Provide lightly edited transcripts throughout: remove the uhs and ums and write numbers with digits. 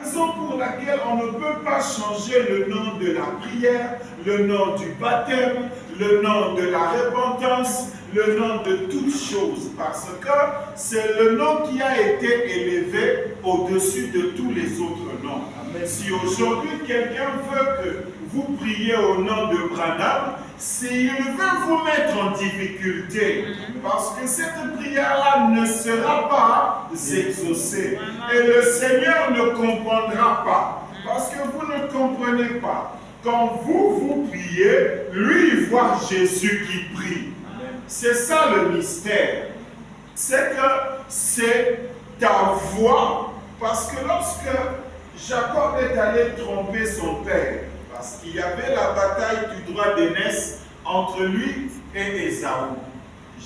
Raison pour laquelle on ne peut pas changer le nom de la prière, le nom du baptême, le nom de la repentance, le nom de toutes choses, parce que c'est le nom qui a été élevé au-dessus de tous les autres noms. Amen. Si aujourd'hui quelqu'un veut que vous priez au nom de Branham, s'il veut vous mettre en difficulté, parce que cette prière-là ne sera pas exaucée. Et le Seigneur ne comprendra pas, parce que vous ne comprenez pas. Quand vous priez, lui, il voit Jésus qui prie. C'est ça le mystère. C'est que c'est ta voix, parce que lorsque Jacob est allé tromper son père, parce qu'il y avait la bataille du droit d'aînesse entre lui et Ésaü.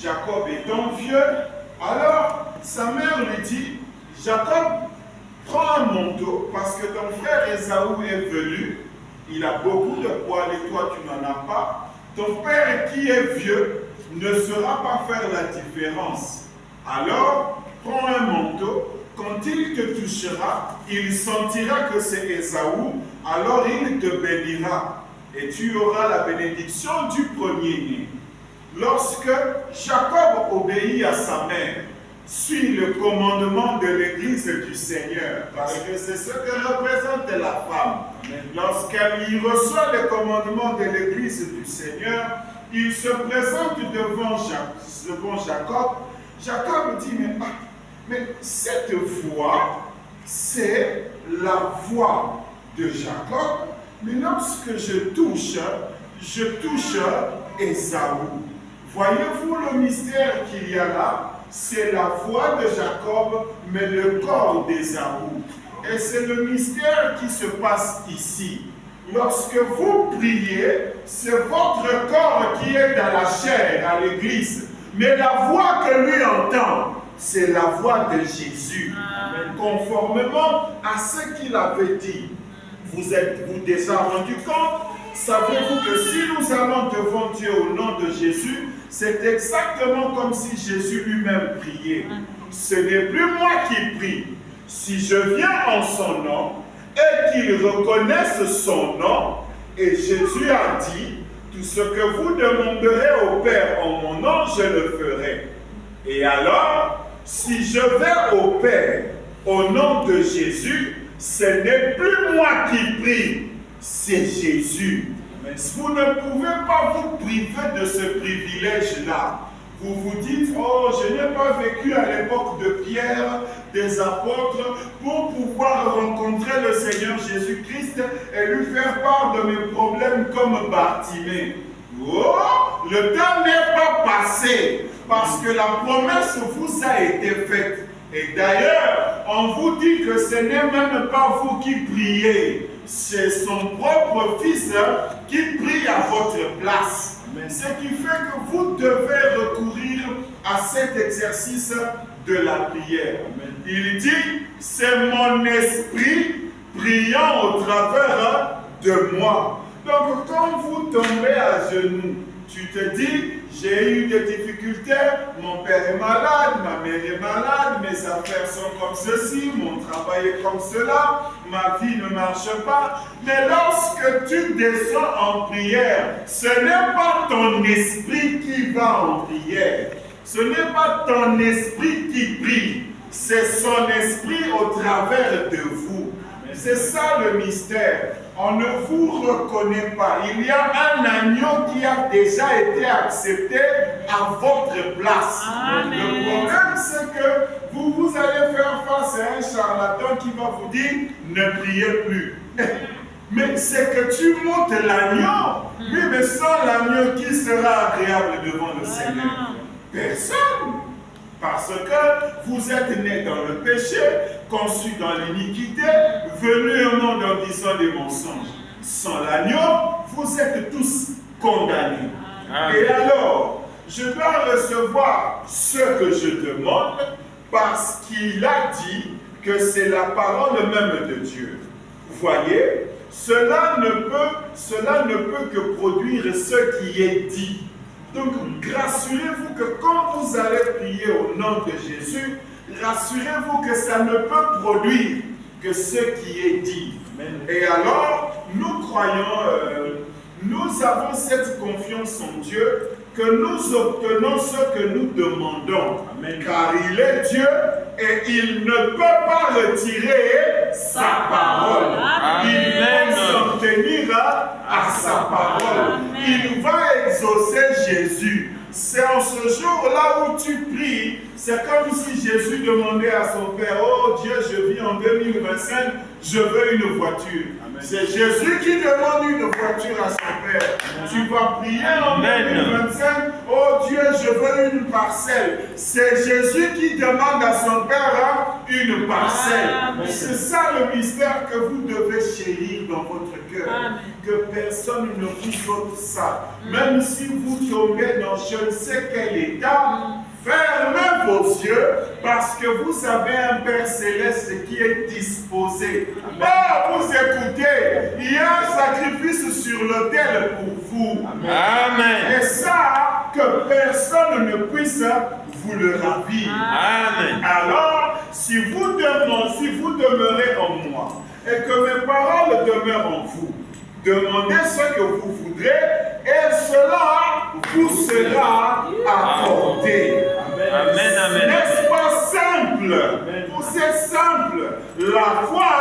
Jacob étant vieux, alors sa mère lui dit, Jacob, prends un manteau, parce que ton frère Ésaü est venu, il a beaucoup de poils et toi tu n'en as pas. Ton père qui est vieux ne saura pas faire la différence. Alors, prends un manteau, quand il te touchera, il sentira que c'est Ésaü, alors il te bénira, et tu auras la bénédiction du premier-né. Lorsque Jacob obéit à sa mère, suit le commandement de l'Église du Seigneur, parce que c'est ce que représente la femme. Lorsqu'elle reçoit le commandement de l'Église du Seigneur, il se présente devant Jacob. Jacob dit, mais cette voix, c'est la voix de Jacob, mais lorsque je touche Ésaü. Voyez-vous le mystère qu'il y a là? C'est la voix de Jacob, mais le corps d'Ésaü. Et c'est le mystère qui se passe ici. Lorsque vous priez, c'est votre corps qui est dans la chair, à l'église. Mais la voix que lui entend, c'est la voix de Jésus. Amen. Conformément à ce qu'il avait dit. Vous êtes-vous déjà rendu compte? Savez-vous que si nous allons devant Dieu au nom de Jésus, c'est exactement comme si Jésus lui-même priait. Ce n'est plus moi qui prie. Si je viens en son nom et qu'il reconnaisse son nom, et Jésus a dit, tout ce que vous demanderez au Père en mon nom, je le ferai. Et alors, si je vais au Père au nom de Jésus, ce n'est plus moi qui prie, c'est Jésus. Mais vous ne pouvez pas vous priver de ce privilège-là. Vous vous dites, oh, je n'ai pas vécu à l'époque de Pierre, des apôtres, pour pouvoir rencontrer le Seigneur Jésus-Christ et lui faire part de mes problèmes comme Bartimée. Oh, le temps n'est pas passé, parce que la promesse vous a été faite. Et d'ailleurs, on vous dit que ce n'est même pas vous qui priez, c'est son propre Fils qui prie à votre place. Ce qui fait que vous devez recourir à cet exercice de la prière. Il dit, c'est mon esprit priant au travers de moi. Donc quand vous tombez à genoux, tu te dis, j'ai eu des difficultés, mon père est malade, ma mère est malade, mes affaires sont comme ceci, mon travail est comme cela, ma vie ne marche pas. Mais lorsque tu descends en prière, ce n'est pas ton esprit qui va en prière. Ce n'est pas ton esprit qui prie, c'est son esprit au travers de vous. C'est ça le mystère. On ne vous reconnaît pas. Il y a un agneau qui a déjà été accepté à votre place. Amen. Le problème, c'est que vous allez faire face à un charlatan qui va vous dire, ne priez plus. Mais c'est que tu montes l'agneau. Oui, mais sans l'agneau, qui sera agréable devant le Seigneur? Personne. Parce que vous êtes nés dans le péché, conçus dans l'iniquité, venus au monde en disant des mensonges. Sans l'agneau, vous êtes tous condamnés. Et alors, je dois recevoir ce que je demande parce qu'il a dit que c'est la parole même de Dieu. Vous voyez, cela ne peut que produire ce qui est dit. Donc, rassurez-vous que quand vous allez prier au nom de Jésus, rassurez-vous que ça ne peut produire que ce qui est dit. Et alors, nous croyons, nous avons cette confiance en Dieu que nous obtenons ce que nous demandons. Amen. Car il est Dieu et il ne peut pas retirer sa parole. Amen. Il va s'en tenir à sa parole. Amen. Il va exaucer Jésus. C'est en ce jour-là où tu pries, c'est comme si Jésus demandait à son Père, oh Dieu, je vis en 2025, je veux une voiture. C'est Jésus qui demande une voiture à son Père. Amen. Tu vas prier en 2025, oh Dieu, je veux une parcelle. C'est Jésus qui demande à son Père une parcelle. C'est ça le mystère que vous devez chérir dans votre cœur. Que personne ne vous ôte ça. Même si vous tombez dans je ne sais quel état, fermez vos yeux parce que vous avez un Père Céleste qui est disposé. Oh, vous écoutez, il y a un sacrifice sur l'autel pour vous. Amen. Et ça, que personne ne puisse vous le ravir. Amen. Alors, si vous demeurez en moi et que mes paroles demeurent en vous, demandez ce que vous voudrez et cela vous sera accordé. Amen, amen. N'est-ce pas simple? C'est simple. La foi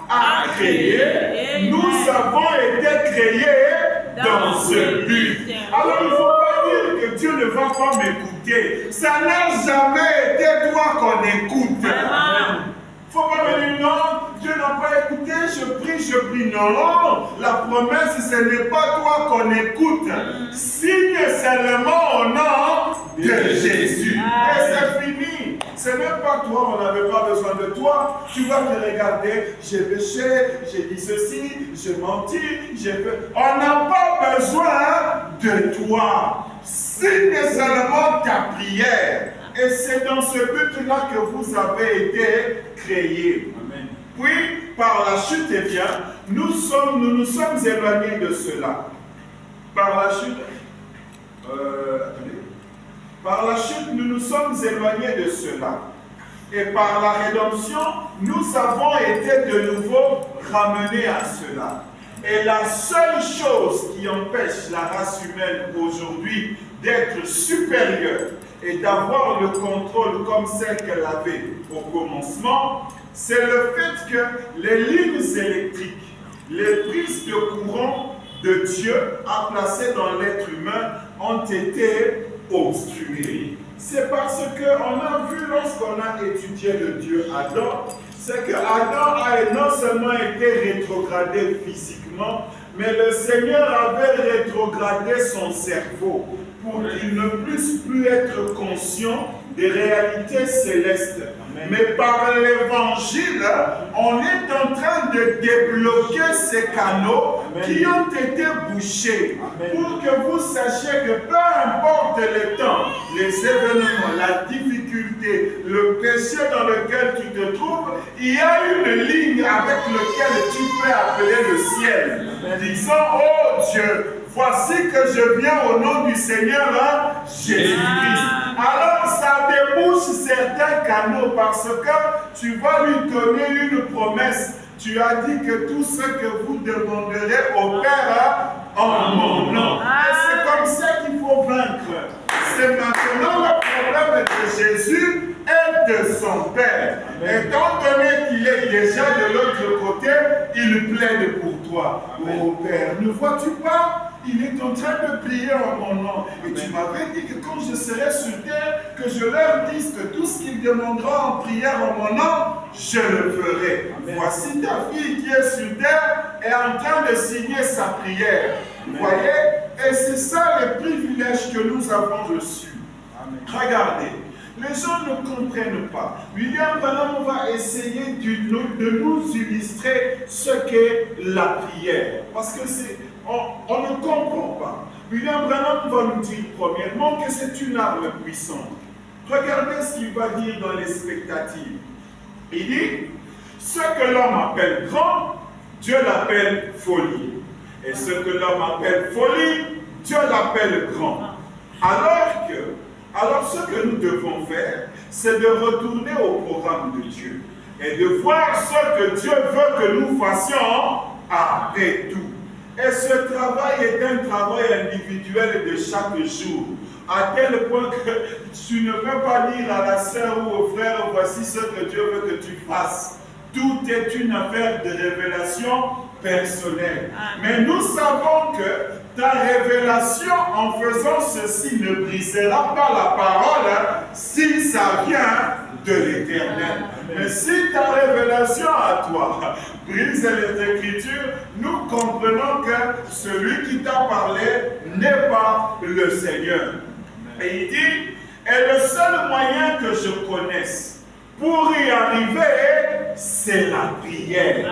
a créé. Nous avons été créés dans ce but. Alors il ne faut pas dire que Dieu ne va pas m'écouter. Ça n'a jamais été toi qu'on écoute. Il ne faut pas me dire non, Dieu n'a pas écouté, je prie. Non, la promesse, ce n'est pas toi qu'on écoute. Signe seulement au nom de Jésus. Et c'est fini. Ce n'est pas toi, on n'avait pas besoin de toi. Tu vas te regarder, j'ai péché, j'ai dit ceci, j'ai menti, j'ai fait. On n'a pas besoin de toi. Signe seulement ta prière. Et c'est dans ce but-là que vous avez été créés. Amen. Puis, par la chute, eh bien, nous nous sommes éloignés de cela. Par la chute, nous nous sommes éloignés de cela. Et par la rédemption, nous avons été de nouveau ramenés à cela. Et la seule chose qui empêche la race humaine aujourd'hui d'être supérieure et d'avoir le contrôle comme celle qu'elle avait au commencement, c'est le fait que les lignes électriques, les prises de courant de Dieu à placer dans l'être humain ont été obstruées. C'est parce qu'on a vu lorsqu'on a étudié le Dieu Adam, c'est que Adam a non seulement été rétrogradé physiquement, mais le Seigneur avait rétrogradé son cerveau pour qu'il ne puisse plus être conscient des réalités célestes. Amen. Mais par l'évangile, on est en train de débloquer ces canaux qui ont été bouchés. Amen. Pour que vous sachiez que peu importe le temps, les événements, la difficulté, le péché dans lequel tu te trouves, il y a une ligne avec laquelle tu peux appeler le ciel, disant, oh Dieu, voici que je viens au nom du Seigneur Jésus-Christ. Alors ça débouche certains canaux parce que tu vas lui donner une promesse. Tu as dit que tout ce que vous demanderez au Père en mon nom. Et c'est comme ça qu'il faut vaincre. C'est maintenant le problème de Jésus et de son Père. Amen. Étant donné qu'il est déjà de l'autre côté, il plaide pour toi. Amen. Oh Père, ne vois-tu pas? Il est en train de prier en mon nom. Et tu m'avais dit que quand je serai sur terre, que je leur dise que tout ce qu'ils demanderont en prière en mon nom, je le ferai. Amen. Voici ta fille qui est sur terre est en train de signer sa prière. Vous voyez? Et c'est ça le privilège que nous avons reçu. Amen. Regardez. Les gens ne comprennent pas. William Branham va essayer de nous illustrer ce qu'est la prière. Parce que on ne comprend pas. William Branham va nous dire premièrement que c'est une arme puissante. Regardez ce qu'il va dire dans l'expectative. Il dit, ce que l'homme appelle grand, Dieu l'appelle folie. Et ce que l'homme appelle folie, Dieu l'appelle grand. Alors ce que nous devons faire, c'est de retourner au programme de Dieu. et de voir ce que Dieu veut que nous fassions après tout. Et ce travail est un travail individuel de chaque jour, à tel point que tu ne peux pas dire à la sœur ou au frère, voici ce que Dieu veut que tu fasses. Tout est une affaire de révélation personnelle. Mais nous savons que ta révélation en faisant ceci ne brisera pas la parole si ça vient de l'Éternel. Mais si ta révélation à toi brise les Écritures, nous comprenons que celui qui t'a parlé n'est pas le Seigneur. Et il dit, et le seul moyen que je connaisse pour y arriver, c'est la prière.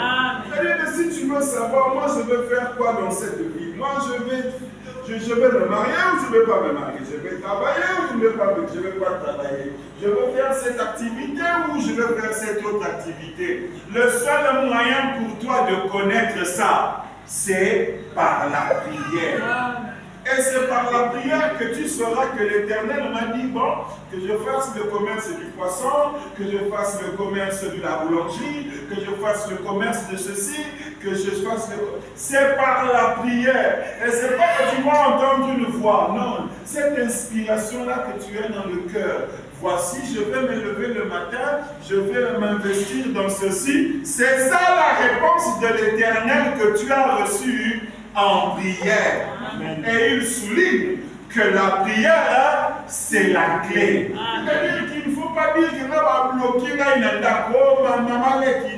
C'est-à-dire que si tu veux savoir, moi je veux faire quoi dans cette vie? Moi je vais me marier ou je ne vais pas me marier? Je vais travailler ou je ne vais pas travailler? Je veux faire cette activité ou je veux faire cette autre activité? Le seul moyen pour toi de connaître ça, c'est par la prière. Et c'est par la prière que tu sauras que l'Éternel m'a dit, bon, que je fasse le commerce du poisson, que je fasse le commerce de la boulangerie, que je fasse le commerce de ceci, que je fasse le... C'est par la prière. Et c'est pas que tu vas entendre une voix, non. Cette inspiration-là que tu as dans le cœur. Voici, je vais me lever le matin, je vais m'investir dans ceci. C'est ça la réponse de l'Éternel que tu as reçue en prière. Amen. Et il souligne que la prière, c'est la clé. C'est-à-dire qu'il ne faut pas dire que va bloquer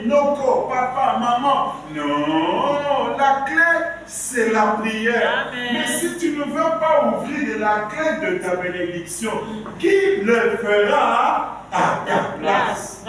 maman, papa, maman. Non, la clé, c'est la prière. Amen. Mais si tu ne veux pas ouvrir la clé de ta bénédiction, qui le fera à ta place?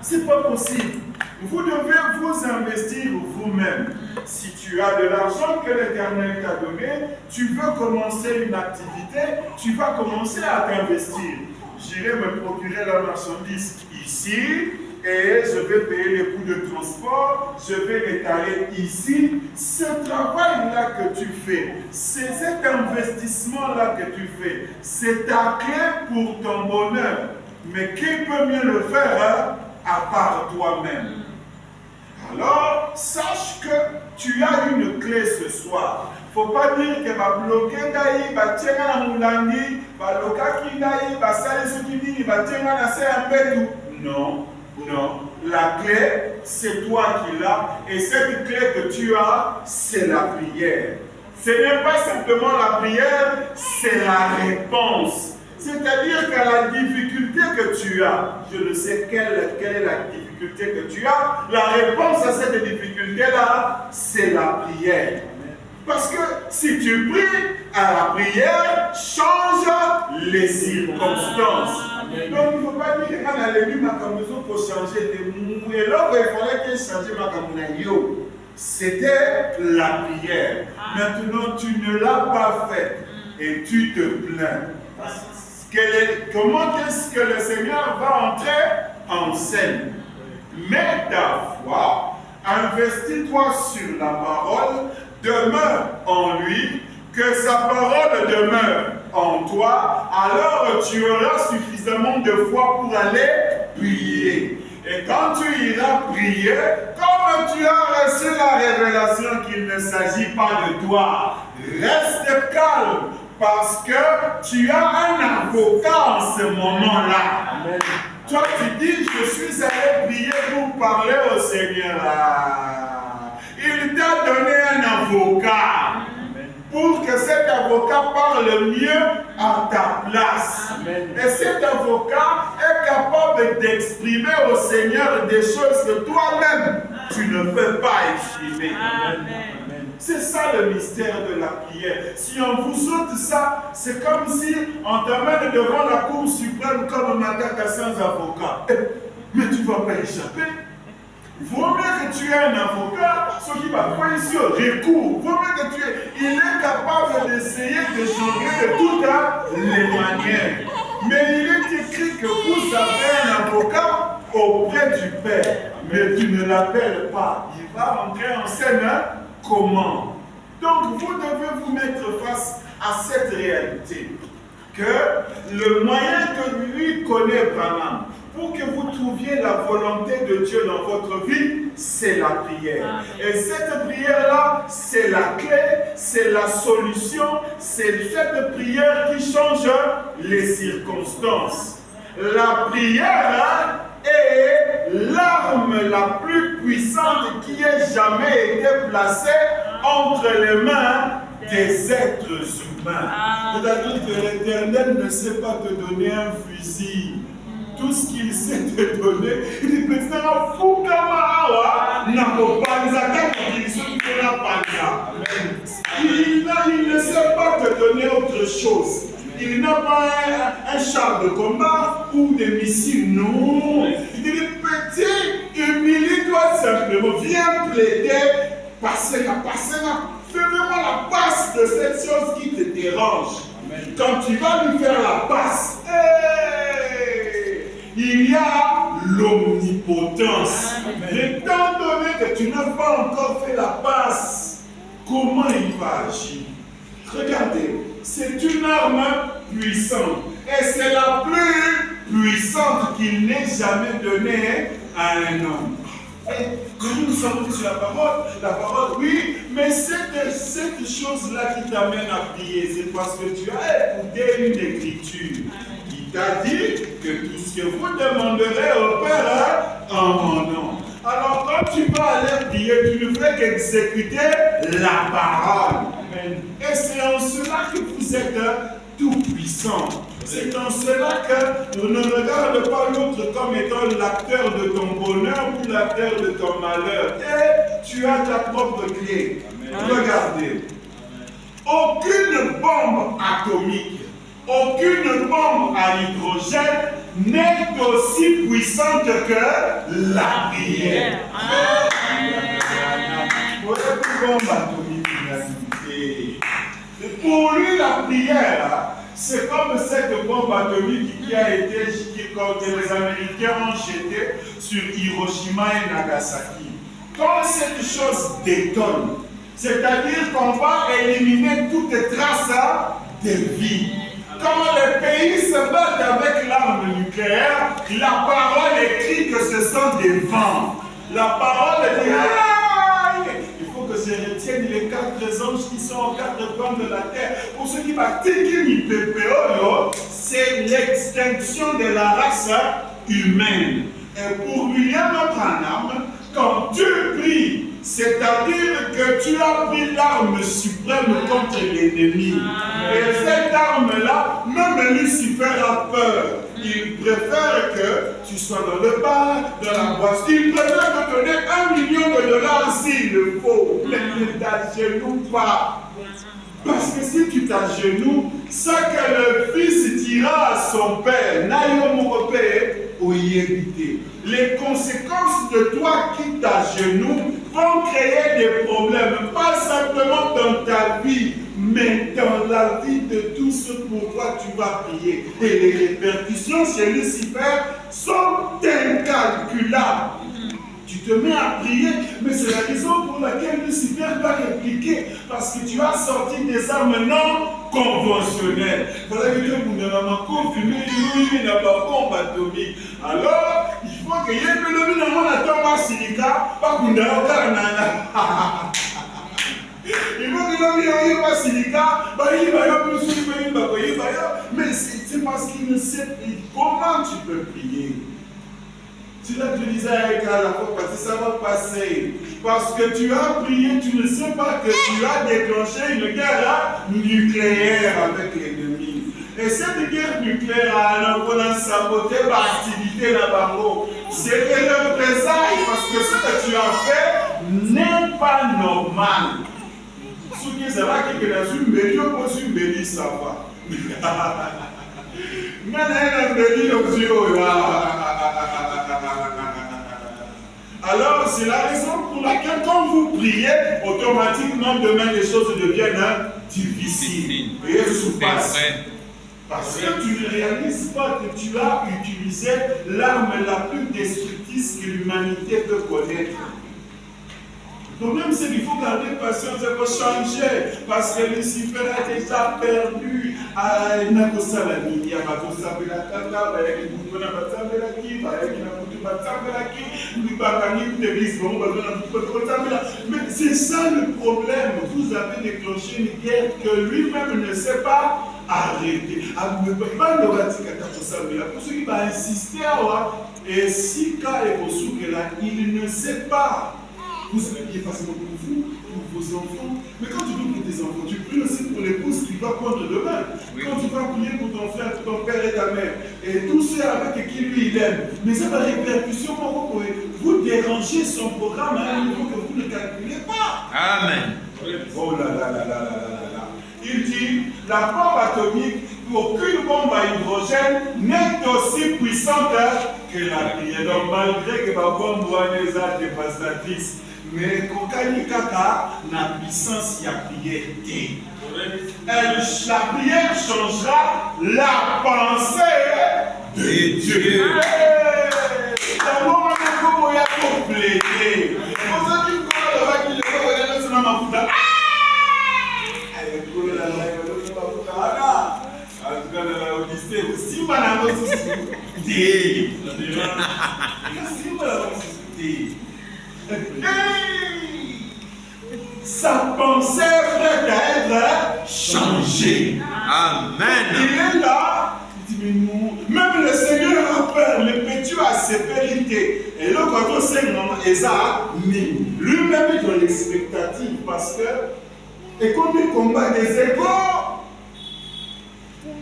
C'est pas possible. Vous devez vous investir vous-même. Si tu as de l'argent que l'Éternel t'a donné, tu veux commencer une activité, tu vas commencer à t'investir. J'irai me procurer la marchandise ici et je vais payer les coûts de transport, je vais l'étaler ici. Ce travail-là que tu fais, c'est cet investissement-là que tu fais, c'est ta clé pour ton bonheur. Mais qui peut mieux le faire à part toi-même? Alors, sache que tu as une clé ce soir. Il ne faut pas dire que va bloquer Gaï, va tirer la moulandi, va loquer Gaï, va saler ce qui dit, va tirer la serre un peu tout. Non, non. La clé, c'est toi qui l'as. Et cette clé que tu as, c'est la prière. Ce n'est pas simplement la prière, c'est la réponse. C'est-à-dire qu'à la difficulté que tu as, je ne sais quelle est la difficulté que tu as, la réponse à cette difficulté-là, c'est la prière. Parce que si tu pries à la prière, change les circonstances. Donc il ne faut pas dire qu'on a lu ma camisole pour changer de mou. Et là, il fallait qu'il change ma camisole. C'était la prière. Maintenant, tu ne l'as pas fait et tu te plains. Comment est-ce que le Seigneur va entrer en scène? Mets ta foi, investis-toi sur la parole, demeure en lui, que sa parole demeure en toi, alors tu auras suffisamment de foi pour aller prier. Et quand tu iras prier, comme tu as reçu la révélation qu'il ne s'agit pas de toi, reste calme. Parce que tu as un avocat en ce moment-là. Toi, tu dis, je suis allé prier pour parler au Seigneur. Il t'a donné un avocat. Pour que cet avocat parle mieux à ta place. Et cet avocat est capable d'exprimer au Seigneur des choses que toi-même, tu ne peux pas exprimer. Amen. C'est ça le mystère de la prière. Si on vous ôte ça, c'est comme si on t'amène devant la Cour suprême comme Matata sans avocat. Mais tu ne vas pas échapper. Vaut mieux que tu aies un avocat, ce qui va faire ici au recours. Vaut mieux que tu aies. Il est capable d'essayer de jongler de toutes les manières. Mais il est écrit que vous avez un avocat auprès du Père. Mais tu ne l'appelles pas. Il va entrer en scène. Comment? Donc vous devez vous mettre face à cette réalité que le moyen que lui connaît Branham pour que vous trouviez la volonté de Dieu dans votre vie, c'est la prière. Et cette prière-là, c'est la clé, c'est la solution, c'est cette prière qui change les circonstances. La prière est l'arme la plus puissante qui ait jamais été placée entre les mains des êtres humains. C'est-à-dire que l'Éternel ne sait pas te donner un fusil. Tout ce qu'il sait te donner, il dit petit fou il ne sait pas te donner autre chose. Il n'a pas un char de combat ou des missiles, non. Il dit petit, humilie-toi simplement, viens plaider, passez là. Fais vraiment la passe de cette chose qui te dérange. Amen. Quand tu vas lui faire la passe, il y a l'omnipotence. Étant donné que tu n'as pas encore fait la passe, comment il va agir? Regardez, c'est une arme puissante. Et c'est la plus puissante qu'il n'ait jamais donnée à un homme. Nous sommes sur la parole, oui, mais cette chose-là qui t'amène à prier, c'est parce que tu as écouté une écriture qui t'a dit que tout ce que vous demanderez au Père en mon nom. Alors quand tu vas aller prier, tu ne fais qu'exécuter la parole. Amen. Et c'est en cela que vous êtes tout puissant. C'est en cela que ne regarde pas l'autre comme étant l'acteur de ton bonheur ou l'acteur de ton malheur. Et tu as ta propre clé. Amen. Regardez. Aucune bombe atomique, aucune bombe à hydrogène n'est aussi puissante que la prière. Voilà une bombe atomique. Pour lui, la prière, c'est comme cette bombe atomique qui a été, que les Américains ont jetée sur Hiroshima et Nagasaki. Quand cette chose détonne, c'est-à-dire qu'on va éliminer toutes les traces de vie. Quand les pays se battent avec l'arme nucléaire, la parole écrit que ce sont des vents. La parole dit il faut que se retiennent les 4 anges qui sont aux 4 coins de la terre. Pour ceux qui pratiquent c'est l'extinction de la race humaine. Et pour William Branham, quand tu pries, c'est-à-dire que tu as pris l'arme suprême contre l'ennemi. Et cette arme-là, même Lucifer a peur. Il préfère que tu sois dans le bar, dans la boisson. Il préfère te donner $1 million s'il le faut. Mais ne t'agenouille pas. Parce que si tu t'agenouilles, ça que le fils dira à son père, les conséquences de toi qui t'agenouilles vont créer des problèmes, pas simplement dans ta vie, mais dans la vie de tous ceux pour quoi tu vas prier. Et les répercussions chez Lucifer sont incalculables. Tu te mets à prier, mais c'est la raison pour laquelle Lucifer va répliquer, parce que tu as sorti des armes non conventionnelles. Voilà que Dieu vous a confirmé, il n'a pas bombe atomique. Alors, il faut que l'homme dans mon atome silica, pas qu'on a aucun. Il faut que l'homme ait pas silica, mais c'est parce qu'il ne sait comment tu peux prier. C'est là que je disais avec à la fois, parce que ça va passer. Parce que tu as prié, tu ne sais pas que tu as déclenché une guerre nucléaire avec l'ennemi. Et cette guerre nucléaire, on a saboté l'activité là-bas. C'est des représailles parce que ce que tu as fait n'est pas normal. Ce qui est là, c'est que dans une bélie, on pose une bélie, ça va. Alors, c'est la raison pour laquelle, quand vous priez, automatiquement, demain, les choses deviennent difficiles. Et elles se passent. Parce que tu ne réalises pas que tu as utilisé l'arme la plus destructrice que l'humanité peut connaître. Le problème, c'est qu'il faut garder patience, il faut changer. Parce que Lucifer a déjà perdu. Mais c'est ça le problème. Vous avez déclenché une guerre que lui-même ne sait pas arrêter. Pour ceux qui vont insister, et si cas est au soukela, il ne sait pas. Vous savez bien facilement pour vous, pour vos enfants. Mais quand tu pries pour tes enfants, tu pries aussi pour l'épouse qui va prendre demain. Oui. Quand tu vas prier pour ton frère, ton père et ta mère, et tous ceux avec qui lui il aime, mais ça va répercussion pour vous déranger son programme à un niveau que vous ne calculez pas. Amen. Oh là là là là là là là. Il dit, la bombe atomique, aucune bombe à hydrogène n'est aussi puissante que la prière. Donc malgré que la bombe les a dévastatrice, mais kokani kaka na puissance ya prière. La prière changera la pensée de Dieu. D'abord, on a complété. Pour ça, tu crois qu'il est sur ma fouta. Sa pensée est prête à être changée. Amen. Il est là. Il dit, mais non. Même le Seigneur a peur. Le petit a ses vérités. Et là, quand on sait Esa, mais lui-même est dans l'expectative parce que, et comme il combat des égos,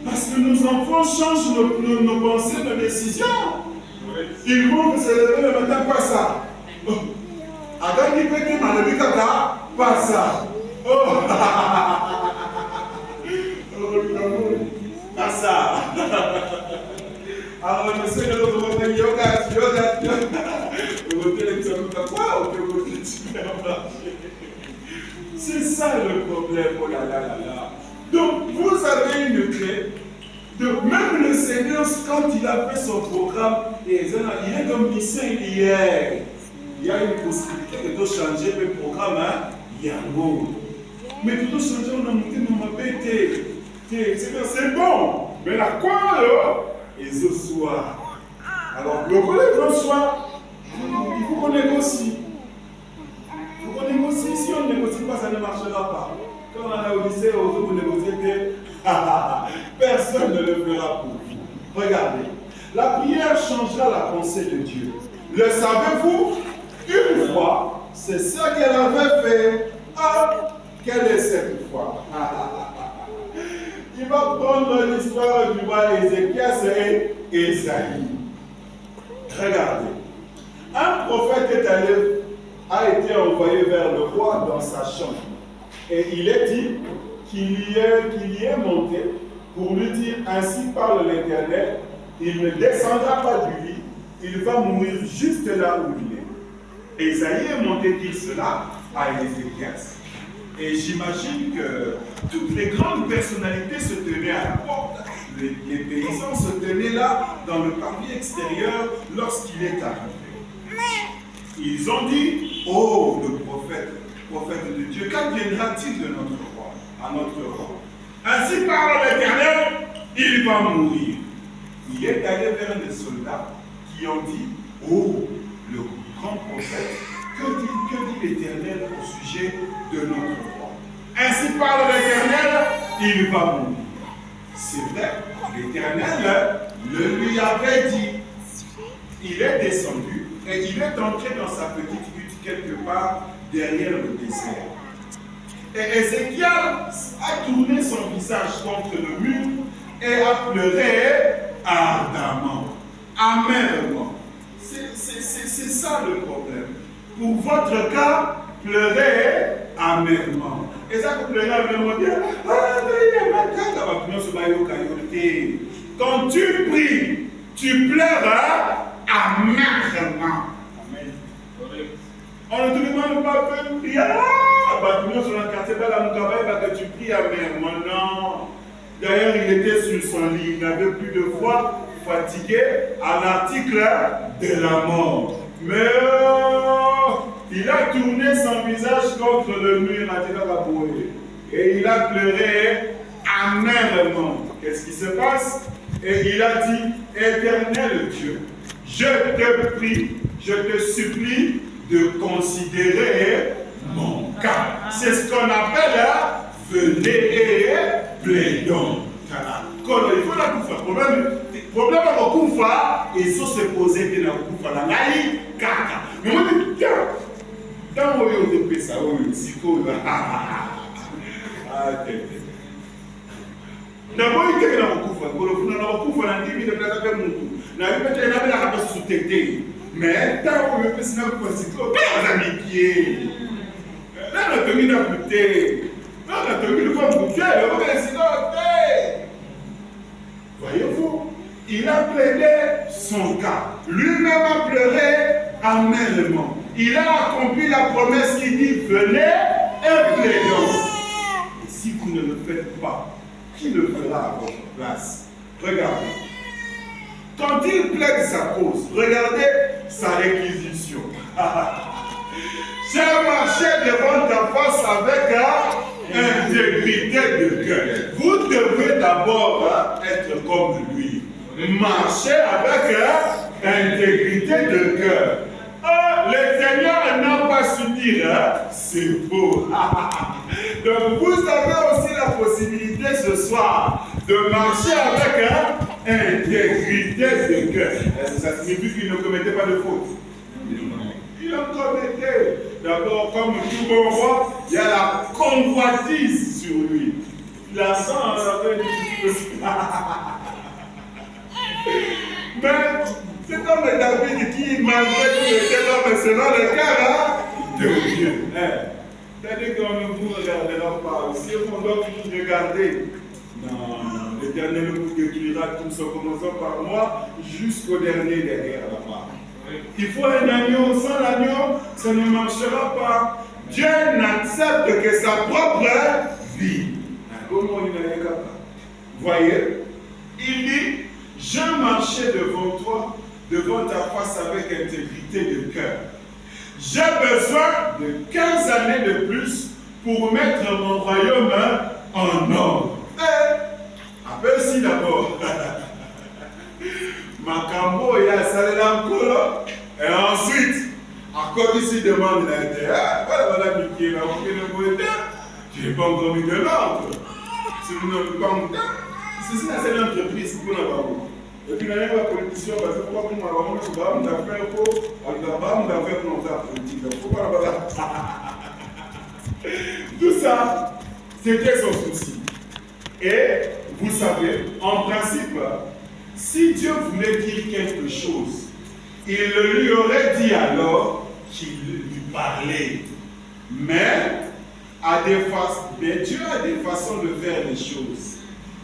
parce que nos enfants changent nos pensées, nos décisions. Ils vont se lever le matin, pas ça. Adam qui peut dire, pas ça. Oh, pas ça. Alors, le Seigneur va dire, yoga. C'est ça le problème, oh là là là là. Donc, vous avez une clé. Donc, même le Seigneur, quand il a fait son programme, il est comme lycéen hier. Il y a une possibilité de changer le programme, il y a un mot. Mais tout changer, on a monté dans ma bête. C'est bon. Mais la quoi, et ce soir. Alors, le collègue soir, il faut qu'on négocie. Il faut qu'on négocie. Si on ne négocie pas, ça ne marchera pas. Quand on a au lycée, vous négociez, personne ne le fera pour vous. Regardez, la prière changera la pensée de Dieu. Le savez-vous? Une fois, c'est ça qu'elle avait fait. Ah, quelle est cette fois? Il va prendre l'histoire du roi Ézéchias et Esaïe. Regardez, un prophète a été envoyé vers le roi dans sa chambre. Et il est dit qu'il y est monté pour lui dire, ainsi parle l'Éternel, il ne descendra pas du lit, il va mourir juste là où il est. Esaïe est monté dire cela à Ézéchias. Et j'imagine que toutes les grandes personnalités se tenaient à la porte. Les paysans se tenaient là, dans le parvis extérieur, lorsqu'il est arrivé. Ils ont dit, oh, le prophète de Dieu, qu'adviendra-t-il de notre roi, à notre roi? Ainsi parle l'Éternel, il va mourir. Il est allé vers les soldats qui ont dit, oh, le grand prophète, que dit l'Éternel au sujet de notre roi? Ainsi parle l'Éternel, il va mourir. C'est vrai, l'Éternel le lui avait dit. Il est descendu et il est entré dans sa petite hutte quelque part derrière le désert. Et Ézéchiel a tourné son visage contre le mur et a pleuré ardemment, amèrement. C'est ça le problème. Pour votre cas, pleurez amèrement. Et ça, vous pleurez amèrement, quand tu pries, tu pleures amèrement. Amen. On ne te demande pas de prier. Sur un quartier, que tu pries amèrement. Non. D'ailleurs, il était sur son lit. Il n'avait plus de foi, fatigué, à l'article de la mort. Mais il a tourné son visage contre le mur, et il a pleuré amèrement. Qu'est-ce qui se passe? Et il a dit, Éternel Dieu, je te prie, je te supplie de considérer mon cas. C'est ce qu'on appelle venez et plaidons. Il faut la coufa. Problème à la coufa, il faut se poser que la coufa la naï kaka. Mais moi je dis tiens, dans mon yo de pesa o siko là. Ah d'abord il était dans la coufa, quand on a la coufa na ndimi de plaza pe mutu. Na répéter na bela hapa sous-tété. Mais dans le pesa na coufa siko, pas amitié. Là on a terminé à goûter. Là on a terminé comme goûter, on va essayer de voyez-vous, il a plaidé son cas. Lui-même a pleuré amèrement. Il a accompli la promesse qui dit venez et plaidons. Et si vous ne le faites pas, qui le fera à votre place? Regardez. Quand il plaide sa cause, regardez sa réquisition. J'ai marché devant ta face avec intégrité de cœur. Vous devez d'abord être comme lui. Marcher avec intégrité de cœur. Le Seigneur n'a pas su dire, c'est beau. Donc vous avez aussi la possibilité ce soir de marcher avec intégrité de cœur. Ça signifie qu'il ne commettait pas de faute. Il en commettait. D'abord, comme tout bon roi, il y a la convoitise sur lui. L'argent avait un petit peu. Mais c'est comme David qui, malgré tout, était l'homme selon le cœur de Dieu. C'est-à-dire qu'on ne vous regardera pas. Si on doit vous regarder, non, l'Éternel vous détruira tous en commençant par moi jusqu'au dernier derrière là-bas. Il faut un agneau, sans l'agneau, ça ne marchera pas. Dieu n'accepte que sa propre vie. Voyez, il dit, je marchais devant toi, devant ta face avec intégrité de cœur. J'ai besoin de 15 années de plus pour mettre mon royaume en ordre. Appelle-ci d'abord. Makambo et Salela Nkolo. Et ensuite, à quoi ici demande l'intérêt, voilà Mickey, la tu n'es pas encore mis de l'ordre. Si vous n'avez pas un temps, c'est l'entreprise pour la barreau. Et puis, il y a un politicien, parce que pourquoi vous m'avez dit, vous avez fait pour faire politique. Tout ça, c'était son souci. Et vous savez, en principe, si Dieu voulait dire quelque chose, il le lui aurait dit alors qu'il lui parlait. Mais Dieu a des façons de faire les choses.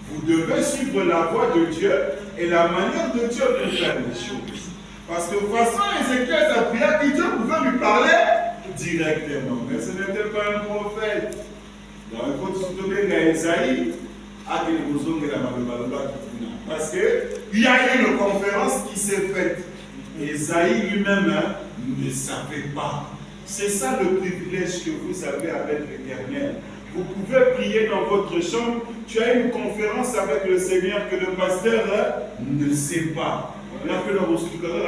Vous devez suivre la voie de Dieu et la manière de Dieu de faire les choses. Parce que de toute façon, Ézéchiel a prié que Dieu pouvait lui parler directement. Mais ce n'était pas un prophète. Donc il faut se souvenir d'Esaïe. Parce qu'il y a eu une conférence qui s'est faite. Esaïe lui-même ne savait pas. C'est ça le privilège que vous avez avec l'Éternel. Vous pouvez prier dans votre chambre. Tu as une conférence avec le Seigneur que le pasteur ne sait pas. On appelle le reçu-corps.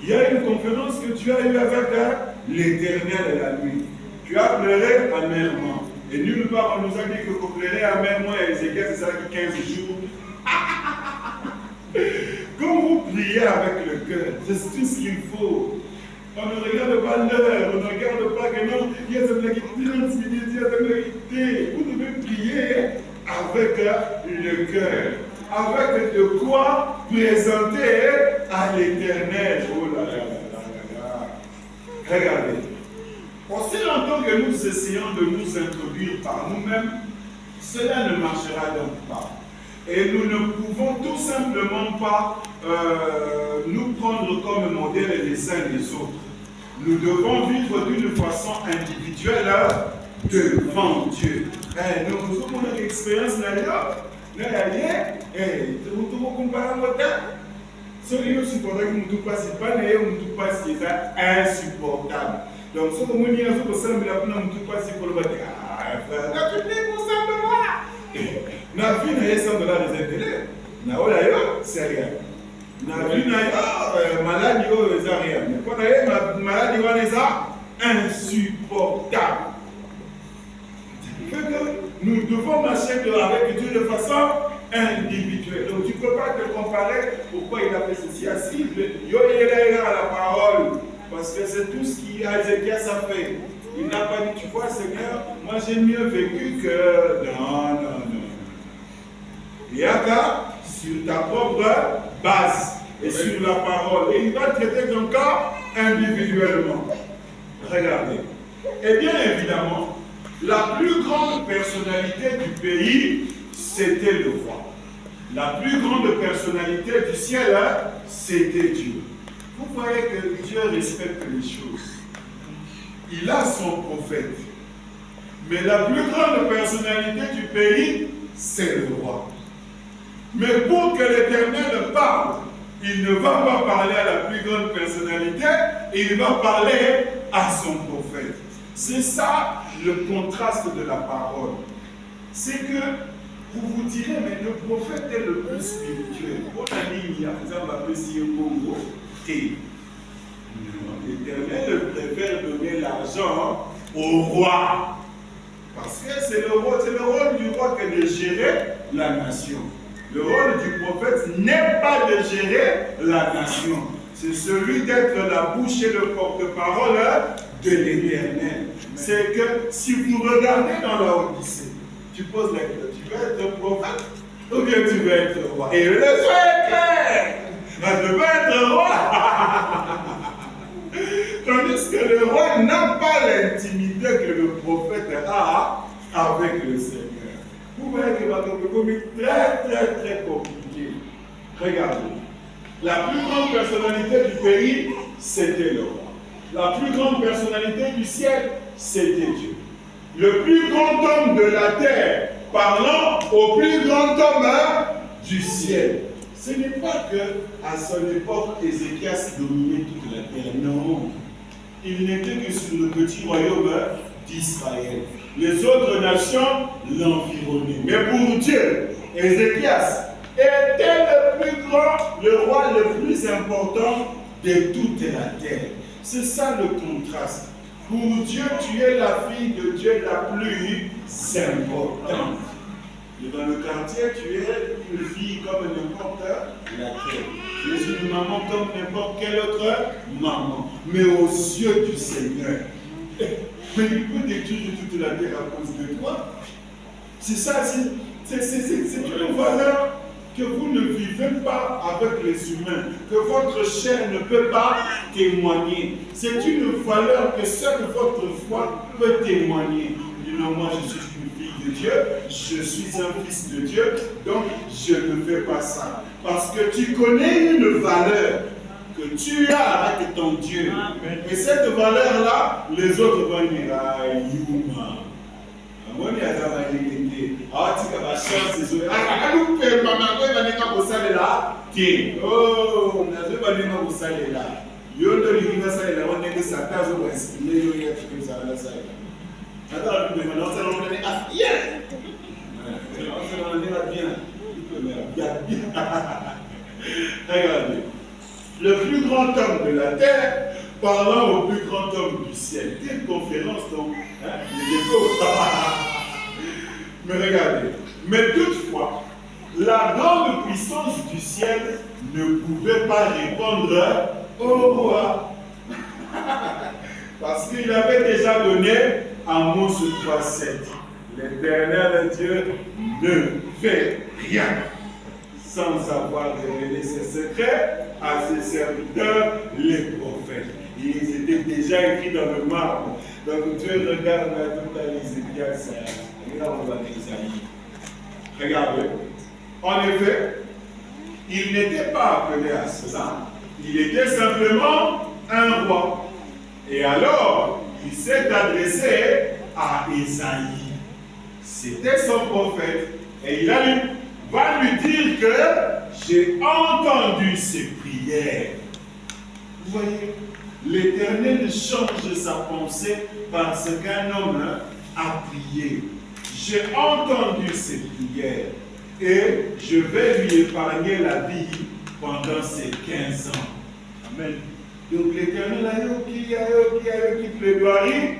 Il y a une conférence que tu as eue avec l'Éternel la nuit. Tu as pleuré amèrement. Et nulle part on nous a dit que vous pleurez amèrement à Ézéchiel, c'est ça qui 15 jours. Quand vous priez avec le cœur, c'est tout ce qu'il faut. On ne regarde pas l'heure, on ne regarde pas que non, il y a cette minutes, il y a cette minutes. Vous devez prier avec le cœur, avec de quoi présenter à l'Éternel. Oh là là là là là. Regardez. Aussi longtemps que nous essayons de nous introduire par nous-mêmes, cela ne marchera donc pas. Et nous ne pouvons tout simplement pas nous prendre comme modèle les uns les autres. Nous devons vivre d'une façon individuelle devant Dieu. Nous avons une expérience là-dedans. Ce qui nous supporte, que nous ne passons pas, nous passons insupportable. Donc, ce que nous disons, c'est que nous ne passons pas, ah, frère, tu dis pour ça, na vie na yesu ndo la rezendele na ola yo c'est rien na vie na yo maladie yo eza rien mais quand na maladie wana eza insupportable. Nous devons marcher avec Dieu de façon individuelle. Donc tu ne peux pas te comparer pourquoi il a fait ceci assis. Yo il est à la parole parce que c'est tout ce qu'Ézéchias a fait. Il n'a pas dit, tu vois Seigneur, moi j'ai mieux vécu que... Non. Il y a qu'à sur ta propre base et sur la parole. Et il va traiter ton cas individuellement. Regardez. Et bien évidemment, la plus grande personnalité du pays, c'était le roi. La plus grande personnalité du ciel, c'était Dieu. Vous voyez que Dieu respecte les choses. Il a son prophète. Mais la plus grande personnalité du pays, c'est le roi. Mais pour que l'Éternel parle, il ne va pas parler à la plus grande personnalité, il va parler à son prophète. C'est ça le contraste de la parole. C'est que vous vous direz, mais le prophète est le plus spirituel. On a dit, il y a un Congo. L'Éternel préfère donner l'argent au roi. Parce que c'est le rôle du roi que de gérer la nation. Le rôle du prophète n'est pas de gérer la nation. C'est celui d'être la bouche et le porte-parole de l'Éternel. C'est que si vous regardez dans la Odyssée, tu poses la question, tu veux être prophète ou bien tu veux être roi? Et le choix est clair. Je veux être roi. Tandis que le roi n'a pas l'intimité que le prophète a avec le Seigneur. Vous voyez que votre communauté est très compliqué. Regardez. La plus grande personnalité du pays, c'était le roi. La plus grande personnalité du ciel, c'était Dieu. Le plus grand homme de la terre, parlant au plus grand homme du ciel. Ce n'est pas qu'à son époque, Ézéchias dominait toute la terre. Non. Il n'était que sur le petit royaume d'Israël. Les autres nations l'environnaient. Mais pour Dieu, Ézéchias était le plus grand, le roi le plus important de toute la terre. C'est ça le contraste. Pour Dieu, tu es la fille de Dieu la plus importante. Et dans le quartier, tu es une fille comme n'importe laquelle. Tu es une maman comme n'importe quelle autre maman. Mais aux yeux du Seigneur, mais il peut détruire toute la terre à cause de toi. C'est ça, c'est une valeur que vous ne vivez pas avec les humains, que votre chair ne peut pas témoigner. C'est une valeur que seule votre foi peut témoigner. Non, moi je suis une fille de Dieu, je suis un fils de Dieu, donc je ne fais pas ça. Parce que tu connais une valeur que tu as avec ton Dieu. Et cette valeur-là, les autres vont dire, ah, Yuma. Moi, je suis ah, tu as la chance, c'est ça. Ah, nous, maman, on va venir au salé là. Oh, on a venir au salé là. Yo, de l'univers salé là, on est que ça t'a joué, il y a quelque chose à la salle. Attends, on s'est rendu à bien. On s'est rendu à bien. Regardez. Le plus grand homme de la terre parlant au plus grand homme du ciel. Quelle conférence donc, mais regardez. Mais toutefois, la grande puissance du ciel ne pouvait pas répondre au roi. Parce qu'il avait déjà donné Amos 3:7. L'Éternel Dieu ne fait rien sans avoir révélé ses secrets à ses serviteurs, les prophètes. Ils étaient déjà écrits dans le marbre. Donc Dieu regarde tout à Ézéchias. Regarde dans Isaïe. Regardez. En effet, il n'était pas appelé à cela. Il était simplement un roi. Et alors, il s'est adressé à Isaïe. C'était son prophète. Et il va lui dire que j'ai entendu ses prières. Vous voyez, l'Éternel change sa pensée parce qu'un homme a prié. J'ai entendu ses prières et je vais lui épargner la vie pendant ces 15 ans. Amen. Donc l'Éternel a eu qui plaidoirie,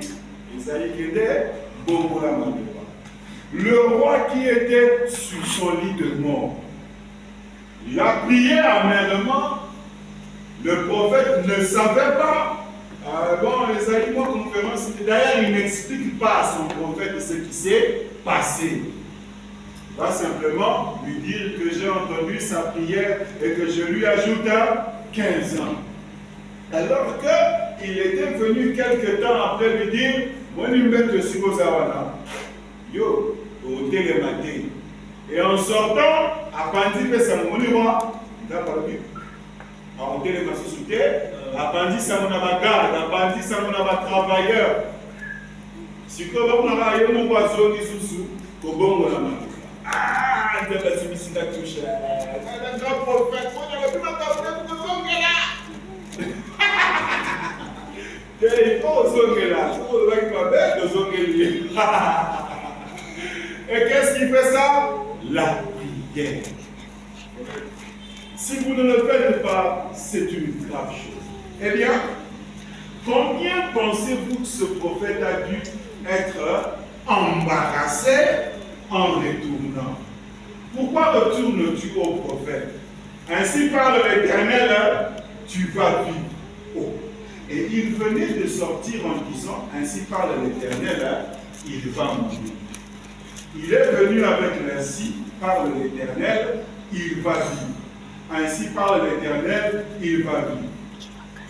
Isaïe qui était bon pour la main. Le roi qui était sur son lit de mort, il a prié amèrement. Le prophète ne savait pas. Bon, Isaïe, moi, conférence, d'ailleurs, il n'explique pas à son prophète ce qui s'est passé. Il va simplement lui dire que j'ai entendu sa prière et que je lui ajoute 15 ans. Alors qu'il était venu quelque temps après lui dire, moi, je vais te suivre yo, au télématé. Et en sortant, à Pandi, c'est mon roi. Il a parlé. En télématé sous terre, à Pandi, c'est mon garde, à Pandi, c'est mon travailleur. Si vous avez un oiseau qui est sous, au bon moment. Ah, il y a des messieurs qui touchent. C'est un grand prophète. On a vu ma capote de Zongela. Il faut Zongela. Il faut que je Zongela. Et qu'est-ce qui fait ça? La prière. Si vous ne le faites pas, c'est une grave chose. Eh bien, combien pensez-vous que ce prophète a dû être embarrassé en retournant? Pourquoi retournes-tu au prophète? Ainsi parle l'Éternel, tu vas vivre. Oh. Et il venait de sortir en disant, ainsi parle l'Éternel, il va mourir. Il est venu avec l'ainsi, parle l'Éternel, il va vivre. Ainsi parle l'Éternel, il va vivre.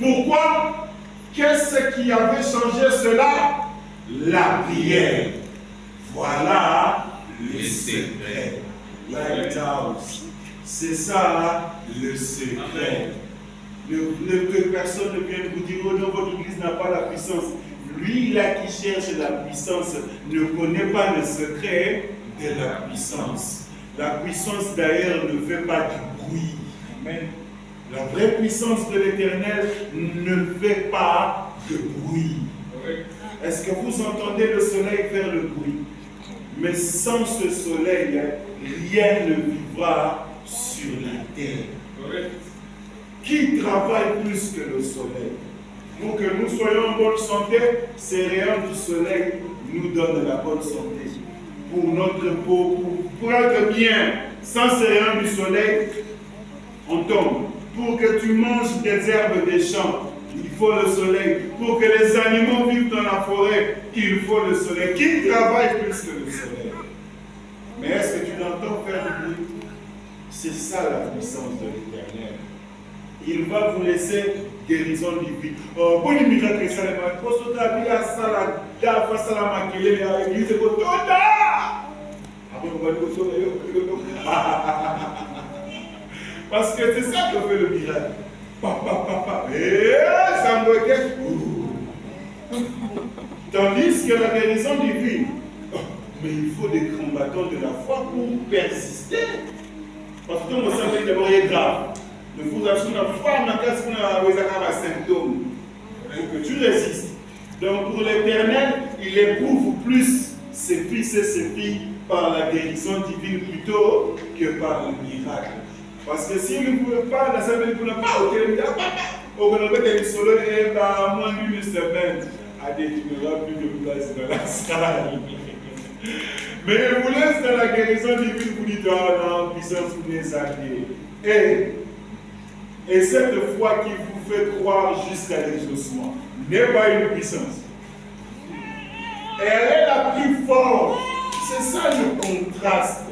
Pourquoi? Qu'est-ce qui avait changé cela? La prière. Voilà le secret. Lighthouse. C'est ça le secret. Que personne ne vienne vous dire, oh non, votre église n'a pas la puissance. Lui là qui cherche la puissance ne connaît pas le secret de la puissance. La puissance d'ailleurs ne fait pas du bruit. Amen. La vraie puissance de l'Éternel ne fait pas de bruit. Est-ce que vous entendez le soleil faire le bruit? Mais sans ce soleil, rien ne vivra sur la terre. Qui travaille plus que le soleil? Pour que nous soyons en bonne santé, ces rayons du soleil nous donnent la bonne santé. Pour notre peau, pour être bien, sans ces rayons du soleil, on tombe. Pour que tu manges des herbes des champs, il faut le soleil. Pour que les animaux vivent dans la forêt, il faut le soleil. Qui travaille plus que le soleil? Mais est-ce que tu l'entends faire du bruit? C'est ça la puissance de l'Éternel. Il va vous laisser guérison divine. Bon, il miracle, ça les m'a posé à la salle, face à la maquille, à l'église, et tout. Parce que c'est ça que fait le miracle. Et ça me regarde. Tandis que la guérison divine, mais il faut des combattants de la foi pour persister. Parce que tout le monde sait d'abord est grave. Ne vous assure la foi, ma classe, qu'on a un symptôme. Il faut que tu résistes. Donc pour l'Éternel, il éprouve plus ses fils et ses filles par la guérison divine plutôt que par le miracle. Parce que s'il ne pouvait pas, la semaine ne pouvait pas, au téléphone, au Ganovet, solo, et par moins d'une semaine, à des tu n'auras plus de place dans la salle. Mais il vous laisse dans la guérison divine, vous dites, ah non, puissance, vous les alliés. Et cette foi qui vous fait croire jusqu'à l'exaucement n'est pas une puissance. Elle est la plus forte. C'est ça le contraste.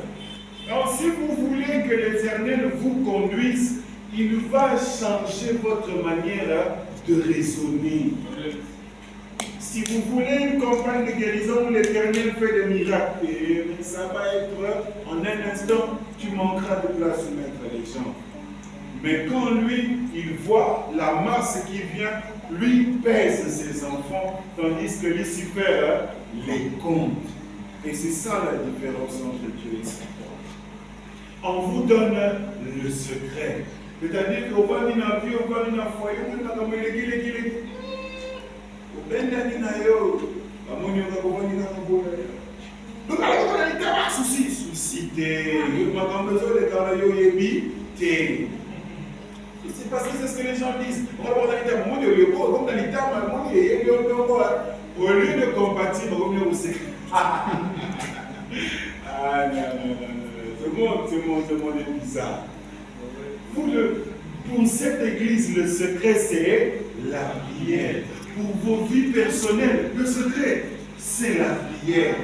Donc si vous voulez que l'Éternel vous conduise, il va changer votre manière de raisonner. Si vous voulez une campagne de guérison où l'Éternel fait des miracles, ça va être en un instant, tu manqueras de place où mettre les gens. Mais quand lui, il voit la masse qui vient, lui pèse ses enfants, tandis que Lucifer les compte. Et c'est ça la différence entre Dieu et Satan. on vous donne le secret. C'est-à-dire qu'on va dans la vie, on va dans le foyer, on va dans le foyer. On va dans le foyer. Donc, alors, on a des tabacs soucis. On a besoin de travailler. C'est parce que c'est ce que les gens disent. On va dans les tabacs, on comme dans les tabacs, au lieu de compatir, on va au secret. Ah non. Ce monde est bizarre. Pour cette église, le secret, c'est la prière. Pour vos vies personnelles, le secret, c'est la prière.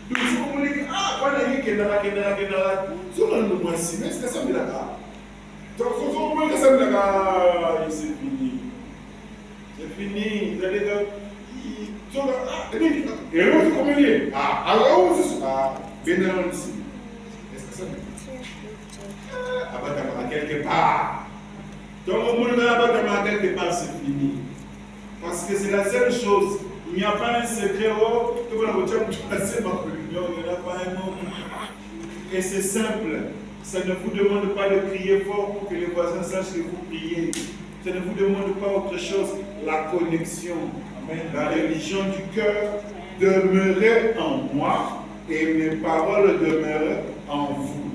Donc, si vous voulez dire, voilà, il y a c'est ça, donc, c'est fini. C'est fini. Vous allez dire, et l'autre, comment il est? Alors, bien dans ici. Est-ce que ça abattement quelque part. Donc, au monde de l'abattement quelque part, c'est fini. Parce que c'est la seule chose. Il n'y a pas un secret. Il n'y a pas un autre. Et c'est simple. Ça ne vous demande pas de prier fort pour que les voisins sachent que vous priez. Ça ne vous demande pas autre chose. La connexion. Amen. La religion du cœur. Demeurez en moi et mes paroles demeurent en vous.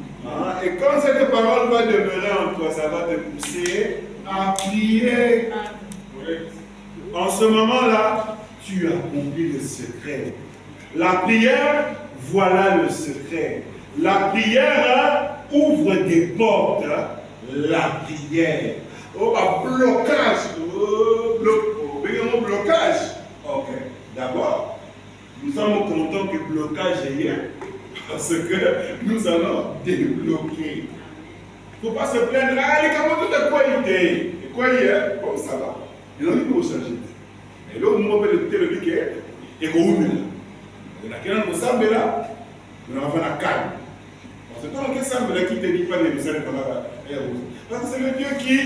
Et quand cette parole va demeurer en toi, ça va te pousser à prier. En ce moment-là, tu accomplis le secret. La prière, voilà le secret. La prière ouvre des portes. La prière. Blocage. Blocage. Ok. D'abord, nous sommes contents que le blocage est hier. Parce que nous allons débloquer. Il ne faut pas se plaindre. Les camarades de quoi il était. Et quoi il est. Bon, ça va. Il a dit qu'on changer. Et là, on va le biquet. Et qu'on ouvre. Et là, quand on s'en là, on va faire la calme. Parce que quand on s'en là, qui ne te dit pas de nous aller parce que c'est le Dieu qui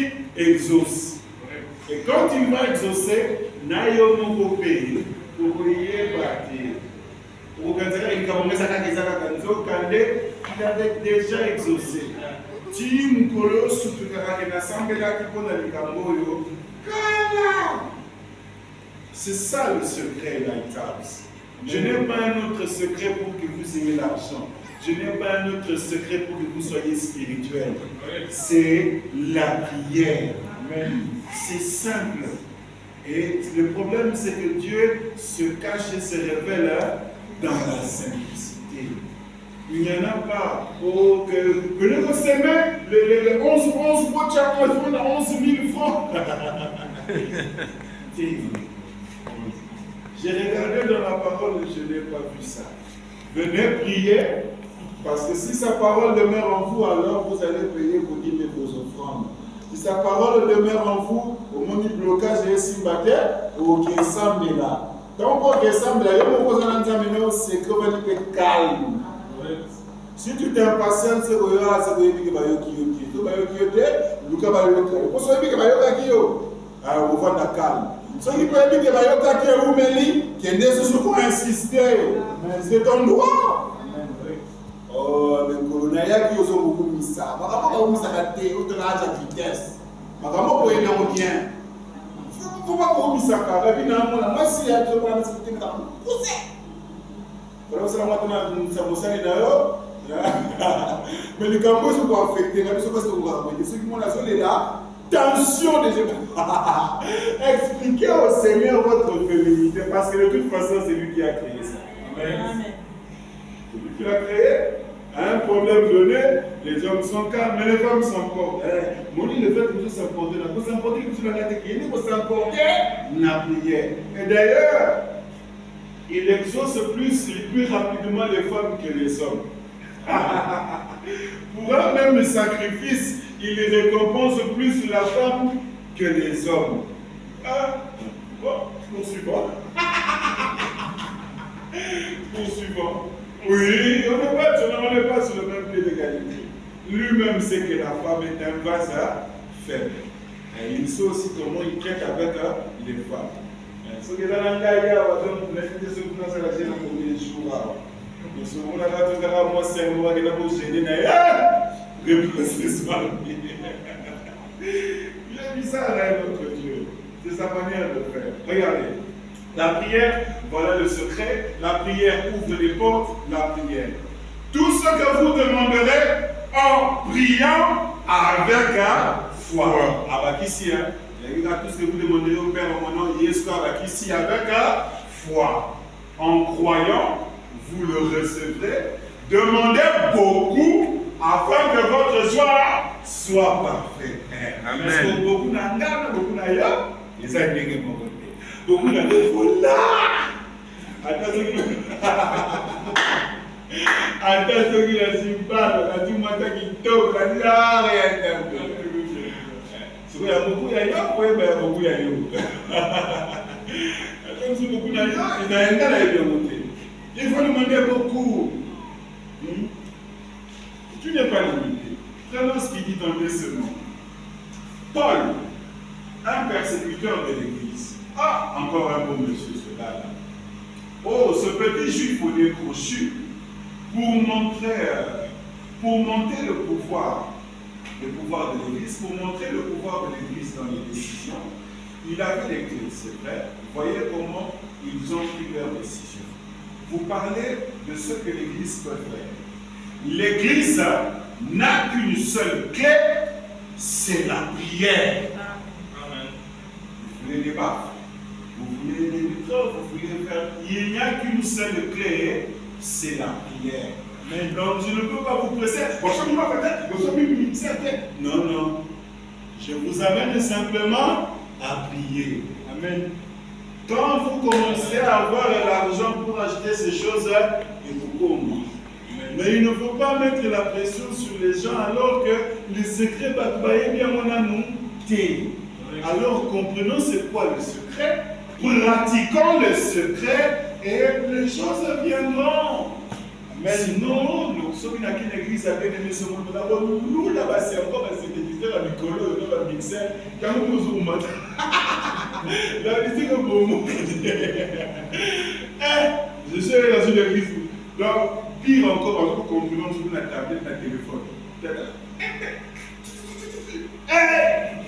exauce. Et quand il va exaucer, n'aïe mon pays pour prier bâtir. Il avait déjà exaucé. C'est ça le secret, Lighthouse. Je n'ai pas un autre secret pour que vous ayez l'argent. Je n'ai pas un autre secret pour que vous soyez spirituel. C'est la prière. C'est simple. Et le problème, c'est que Dieu se cache et se révèle dans la simplicité. Il n'y en a pas. Oh, que le recevez, les 11 bochas, on a 11 000 francs. J'ai regardé dans la parole et je n'ai pas vu ça. Venez prier, parce que si sa parole demeure en vous, alors vous allez payer vos dîmes et vos offrandes. Si sa parole demeure en vous, au moment du blocage et simbataire, au qui semble là. Donc, pour que semble là, il y a un c'est que tu calme. Si tu t'impatientes, c'est que tu vas te dire que tu vas te dire que tu vas te dire que tu vas te dire alors, on va te calme. Ce qui peut dire que tu vas te dire que tu vas insister. C'est ton droit. Oh, mais colonel, il y a qui ont beaucoup mis ça. Je ne sais pas si vous avez la vitesse. Je ne sais pas si vous avez bien. Il ne faut pas que vous ça. Moi, si il y a des gens qui ont poussé. Alors, c'est la moitié de la mais les Cambodges sont pas affectés. Mais ce que vous avez ceux qui m'ont la là, tension des gens. Expliquez au Seigneur votre féminité. Parce que de toute façon, c'est lui qui a créé ça. Amen. C'est lui qui l'a créé. À un problème donné, les hommes sont calmes, mais les femmes sont fortes. Mon dit le fait que vous s'emportez, vous s'emportez, vous s'emportez la prière. Et d'ailleurs, il exauce plus rapidement les femmes que les hommes. Pour un même sacrifice, il récompense plus la femme que les hommes. Bon, poursuivons. Poursuivons. Oui, on n'est pas sur le même pied d'égalité. Lui-même sait que la femme est un vase faible. Et il sait aussi comment il traite avec les femmes. Ce qui est dans le cas, il y a ce qui nous a lâché dans le premier jour. Nous sommes là, moi, c'est moi qui l'ai gêné. Réponse ce soir. J'ai mis ça à notre Dieu. C'est sa manière de faire. Regardez. La prière, voilà le secret. La prière ouvre les portes. La prière. Tout ce que vous demanderez en priant avec foi. Avec ici, hein. Tout ce que vous demanderez au Père en mon nom, Yesu avec ici, avec foi. En croyant, vous le recevrez. Demandez beaucoup afin que votre joie soit parfaite. Amen. Parce que beaucoup n'ont beaucoup d'ailleurs, les amis qui m'ont voté. Beaucoup n'ont là. Attention qu'il a si mal, on a dit moi qui tombe, on a dit ah rien. Il y a beaucoup d'ailleurs, oui, mais il y a beaucoup d'ailleurs. Attention, beaucoup d'ailleurs, il y a un gars qui est monté. Il faut demander beaucoup. Tu n'es pas limité. Prenons ce qu'il dit dans le sermon. Paul, un persécuteur de l'Église. Ah, encore un beau monsieur, ce gars-là. Oh, ce petit juif au nez crochu, pour monter le pouvoir de l'Église, pour montrer le pouvoir de l'Église dans les décisions, il avait les clés, c'est vrai. Voyez comment ils ont pris leurs décisions. Vous parlez de ce que l'Église peut faire. L'Église n'a qu'une seule clé, c'est la prière. Amen. Vous voulez des baffes, vous voulez des méthodes, vous voulez faire. Il n'y a qu'une seule clé, c'est la prière. Mais donc je ne peux pas vous presser. Non, non. Je vous amène simplement à prier. Amen. Quand vous commencez à avoir l'argent pour acheter ces choses, il vous compte. Mais il ne faut pas mettre la pression sur les gens alors que le secret va bien mon amour. Alors comprenons c'est quoi le secret, pratiquons le secret et les choses viendront. Mais sinon, nous sommes dans une église à bien aimer ce monde. Nous là-bas, c'est encore un synthétiseur à micro, un mixeur. Quand nous nous zoomons, la musique est pour moi. Je suis dans une église. Donc, pire encore, nous comprenons sur la tablette, la téléphone.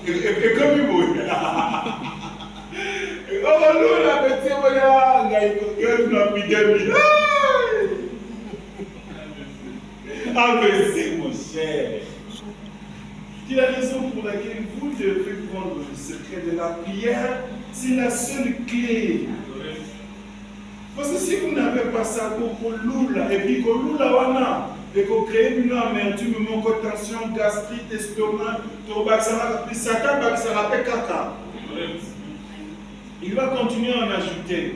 Et comme il mouille. Oh, nous, la petite, regarde, nous avons mis 2000. Ah, mais c'est mon cher. C'est la raison pour laquelle vous devez prendre le secret de la prière. C'est la seule clé. Parce que si vous n'avez pas ça, pour l'oula, et puis que l'oula wana, et que crée une amertume, manque de tension, gastrite, estomac, puis Satan va se rappeler caca. Il va continuer à en ajouter.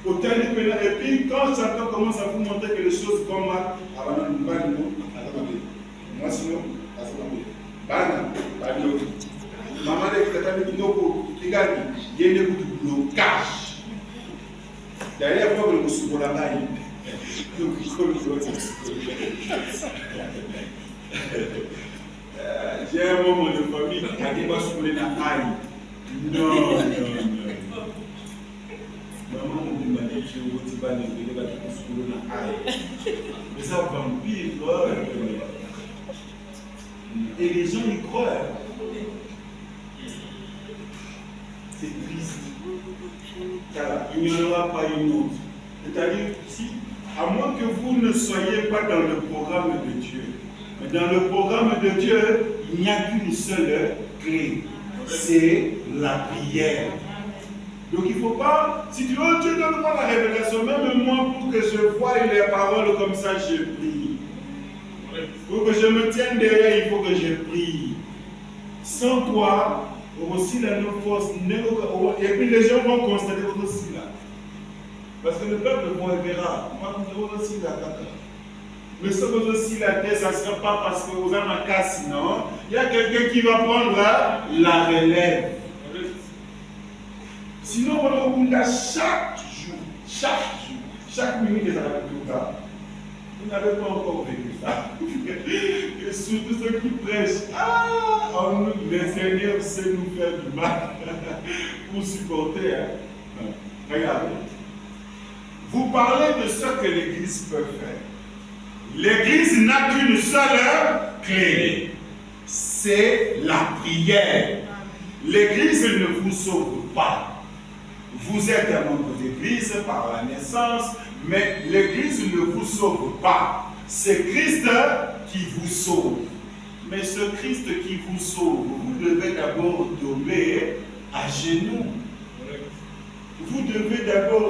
Et puis quand Satan commence à vous montrer que les choses comme moi sinon, maman il y a des blocages. Derrière moi, le monsieur pour la maille. J'ai un moment de famille qui a dit sur la maille. Non. Maman m'a dit que je vais mais ça vampire. Et les gens y croient. C'est triste. Car il n'y en aura pas une autre. C'est-à-dire, si, à moins que vous ne soyez pas dans le programme de Dieu, mais dans le programme de Dieu, il n'y a qu'une seule clé. C'est la prière. Donc il ne faut pas, si tu veux, Dieu donne-moi la révélation, même moi pour que je voie les paroles comme ça, je prie. Pour que je me tienne derrière, il faut que je prie. Sans quoi, aussi la non-force, et puis les gens vont constater aussi là. Parce que le peuple verra, moi je aussi là, mais ce que aussi la tête, ça ne sera pas parce que vous avez un cas, sinon, il y a quelqu'un qui va prendre la relève. Sinon, on a chaque jour, chaque minute des arrêts tout ça. Vous n'avez pas encore vécu ça. Et surtout ceux qui prêchent, le Seigneur sait nous faire du mal pour supporter. Hein. Regardez. Vous parlez de ce que l'Église peut faire. L'Église n'a qu'une seule clé. C'est la prière. L'Église ne vous sauve pas. Vous êtes un membre d'Église par la naissance, mais l'Église ne vous sauve pas. C'est Christ qui vous sauve. Mais ce Christ qui vous sauve, vous devez d'abord tomber à genoux. Vous devez d'abord